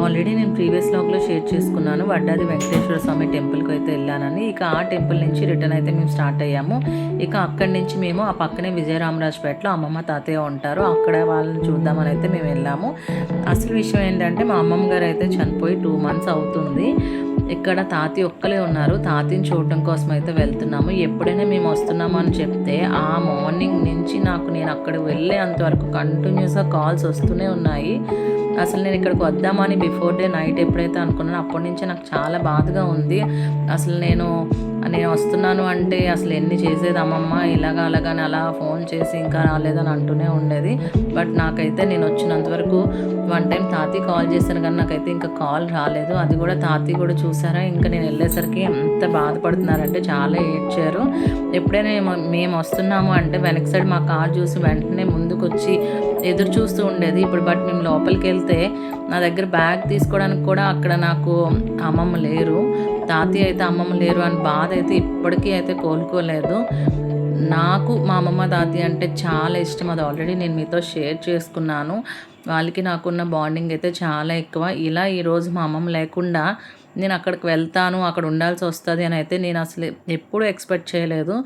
Already నేను previous వ్లాగ్‌లో share చేసుకున్నాను. వడ్డాది వెంకటేశ్వర స్వామి టెంపుల్‌కి అయితే ఎళ్ళానని. ఇక ఆ టెంపుల్ నుంచి రిటర్న్ అయితే మేము స్టార్ట్ అయ్యాము. ఇక అక్కడి నుంచి మేము ఆ పక్కనే విజయరామరాజుపేటలో అమ్మమ్మ, తాతయ్య ఉంటారు. అక్కడ వాళ్ళని చూద్దామని అయితే మేము వెళ్ళాము. అసలు విషయం ఏంటంటే మా అమ్మమ్మ గారు అయితే చనిపోయి 2 మంత్స్ అవుతుంది. ఇక్కడ తాతయ్య ఒక్కలే ఉన్నారు. తాతయ్యని చూడడం కోసం అయితే వెళ్తున్నాము. ఎప్పుడైనా మేము వస్తున్నాము అని చెప్తే ఆ మార్నింగ్ నుంచి నేను అక్కడికి వెళ్ళేంత వరకు కంటిన్యూస్‌గా కాల్స్ వస్తూనే ఉన్నాయి. అసలు నేను ఇక్కడికి వద్దామని బిఫోర్ డే నైట్ ఎప్పుడైతే అనుకున్నానో అప్పటి నుంచే నాకు చాలా బాధగా ఉంది. అసలు నేను వస్తున్నాను అంటే అసలు ఎన్ని చేసేది అమ్మమ్మ ఇలాగ అలాగని అలా ఫోన్ చేసి ఇంకా రాలేదని అంటూనే ఉండేది. బట్ నాకైతే నేను వచ్చినంత వరకు వన్ టైం తాతయ్య కాల్ చేశాను కానీ నాకైతే ఇంకా కాల్ రాలేదు. అది కూడా తాతయ్య కూడా చూసారా ఇంకా నేను వెళ్ళేసరికి ఎంత బాధపడుతున్నారంటే చాలా ఏడ్చారు. ఎప్పుడైనా మేము వస్తున్నాము అంటే వెనక సైడ్ మా కార్ చూసి వెంటనే ముందుకొచ్చి ఎదురు చూస్తూ ఉండేది. ఇప్పుడు బట్ మేము లోపలికెళ్తే నా దగ్గర బ్యాగ్ తీసుకోవడానికి కూడా అక్కడ నాకు అమ్మమ్మ లేరు. తాతయ్య అయితే అమ్మమ్మ లేరు అని బాధ అయితే ఇప్పటికీ అయితే కోలుకోలేదు. నాకు మా అమ్మమ్మ, తాతయ్య అంటే చాలా ఇష్టం. అది ఆల్రెడీ నేను మీతో షేర్ చేసుకున్నాను. వాళ్ళకి నాకున్న బాండింగ్ అయితే చాలా ఎక్కువ. ఇలా ఈరోజు మా అమ్మమ్మ లేకుండా నేను అక్కడికి వెళ్తాను, అక్కడ ఉండాల్సి వస్తది అని అయితే నేను అసలు ఎప్పుడూ ఎక్స్‌పెక్ట్ చేయలేదు.